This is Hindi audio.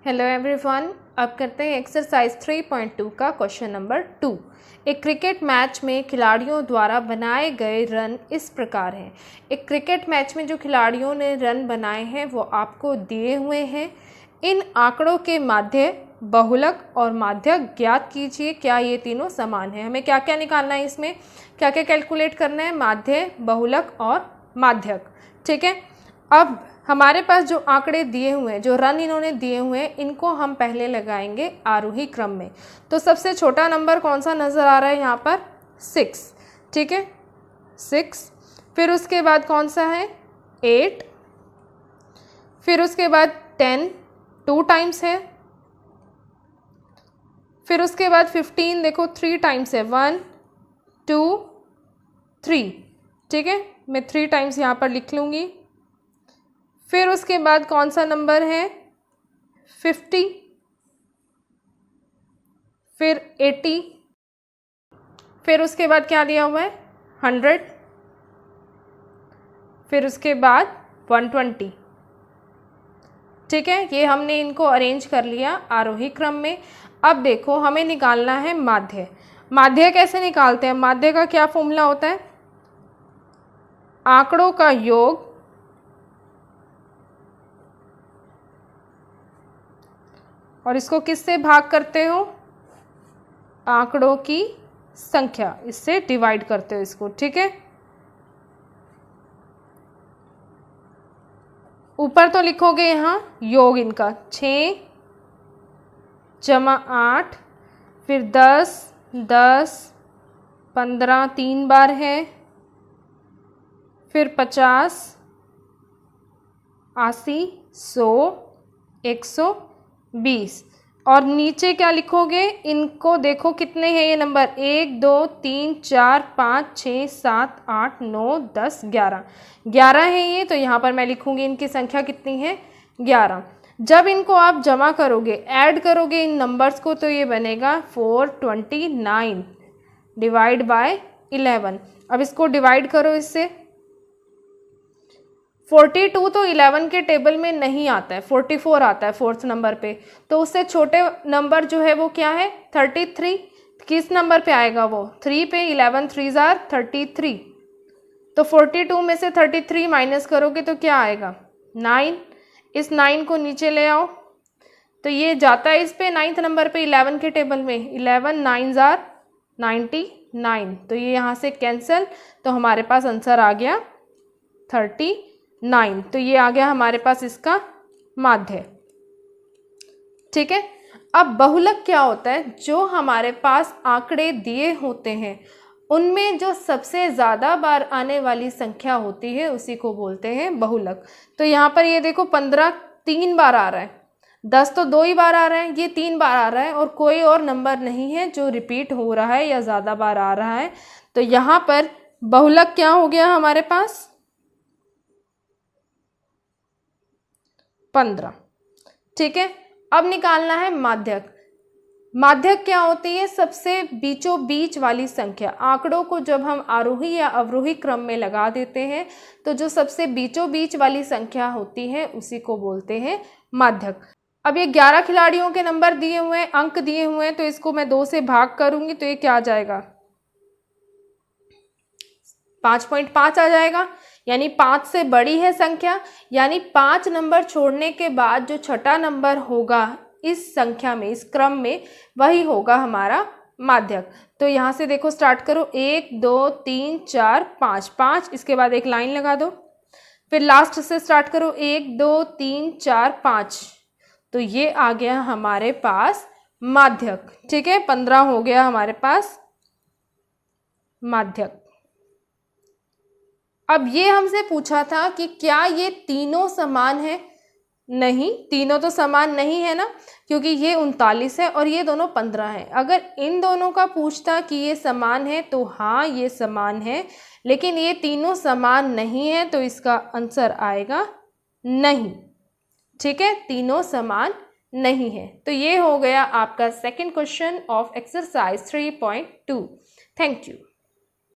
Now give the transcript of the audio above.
हेलो एवरीवन, अब करते हैं एक्सरसाइज 3.2 का क्वेश्चन नंबर 2। एक क्रिकेट मैच में खिलाड़ियों द्वारा बनाए गए रन इस प्रकार हैं। एक क्रिकेट मैच में जो खिलाड़ियों ने रन बनाए हैं वो आपको दिए हुए हैं। इन आंकड़ों के माध्य, बहुलक और माध्यक ज्ञात कीजिए। क्या ये तीनों समान हैं? हमें क्या क्या निकालना है, इसमें क्या क्या कैलकुलेट करना है? माध्य, बहुलक और माध्यक। ठीक है, अब हमारे पास जो आंकड़े दिए हुए हैं, जो रन इन्होंने दिए हुए हैं, इनको हम पहले लगाएंगे आरोही क्रम में। तो सबसे छोटा नंबर कौन सा नज़र आ रहा है यहाँ पर? 6। ठीक है, 6। फिर उसके बाद कौन सा है? 8। फिर उसके बाद 10 2 टाइम्स है। फिर उसके बाद 15 देखो 3 टाइम्स है, 1 2 3। ठीक है, मैं 3 टाइम्स यहाँ पर लिख लूँगी। फिर उसके बाद कौन सा नंबर है? 50। फिर 80। फिर उसके बाद क्या दिया हुआ है? 100। फिर उसके बाद 120। ठीक है, ये हमने इनको अरेंज कर लिया आरोही क्रम में। अब देखो, हमें निकालना है माध्य। माध्य कैसे निकालते हैं? माध्य का क्या फॉर्मूला होता है? आंकड़ों का योग और इसको किससे भाग करते हो? आंकड़ों की संख्या, इससे डिवाइड करते हो इसको। ठीक है, ऊपर तो लिखोगे यहाँ योग इनका 6 जमा 8, फिर 10 10 15 3 बार है, फिर 50 80 100 120। और नीचे क्या लिखोगे? इनको देखो कितने हैं ये नंबर? 1 2 3 4 5 6 7 8 9 10 11 11 है ये। तो यहाँ पर मैं लिखूँगी इनकी संख्या कितनी है? 11। जब इनको आप जमा करोगे, ऐड करोगे इन नंबर्स को, तो ये बनेगा 429 डिवाइड बाय 11। अब इसको डिवाइड करो इससे। 42 तो 11 के टेबल में नहीं आता है, 44 आता है 4th नंबर पे। तो उससे छोटे नंबर जो है वो क्या है? 33। किस नंबर पे आएगा वो? 3 पे। 11 3s are 33। तो 42 में से 33 माइनस करोगे तो क्या आएगा? 9। इस 9 को नीचे ले आओ तो ये जाता है इस पे 9th नंबर पे 11 के टेबल में। 11 9s are 99। तो ये यहाँ से कैंसिल, तो हमारे पास आंसर आ गया 39। तो ये आ गया हमारे पास इसका माध्य। ठीक है, अब बहुलक क्या होता है? जो हमारे पास आंकड़े दिए होते हैं उनमें जो सबसे ज़्यादा बार आने वाली संख्या होती है उसी को बोलते हैं बहुलक। तो यहाँ पर ये देखो 15 3 बार आ रहा है, 10 तो 2 ही बार आ रहा है, ये 3 बार आ रहा है और कोई और नंबर नहीं है जो रिपीट हो रहा है या ज़्यादा बार आ रहा है। तो यहाँ पर बहुलक क्या हो गया हमारे पास? 15। ठीक है, अब निकालना है माध्यक। माध्यक क्या होती है? सबसे बीचों बीच वाली संख्या। आंकड़ों को जब हम आरोही या अवरोही क्रम में लगा देते हैं तो जो सबसे बीचों बीच वाली संख्या होती है उसी को बोलते हैं माध्यक। अब ये 11 खिलाड़ियों के नंबर दिए हुए हैं, अंक दिए हुए हैं, तो इसको मैं 2 से भाग करूंगी तो ये क्या आ जाएगा? 5.5 आ जाएगा। यानी 5 से बड़ी है संख्या, यानी 5 नंबर छोड़ने के बाद जो छठा नंबर होगा इस संख्या में, इस क्रम में, वही होगा हमारा माध्यक। तो यहाँ से देखो स्टार्ट करो, 1 2 3 4 5 5, इसके बाद एक लाइन लगा दो। फिर लास्ट से स्टार्ट करो, 1 2 3 4 5। तो ये आ गया हमारे पास माध्यक। ठीक है, 15 हो गया हमारे पास माध्यक। अब ये हमसे पूछा था कि क्या ये तीनों समान है? नहीं, तीनों तो समान नहीं है ना, क्योंकि ये 39 है और ये दोनों 15 है। अगर इन दोनों का पूछता कि ये समान है तो हाँ ये समान है, लेकिन ये तीनों समान नहीं है तो इसका आंसर आएगा नहीं। ठीक है, तीनों समान नहीं है। तो ये हो गया आपका second question of exercise 3.2। Thank you.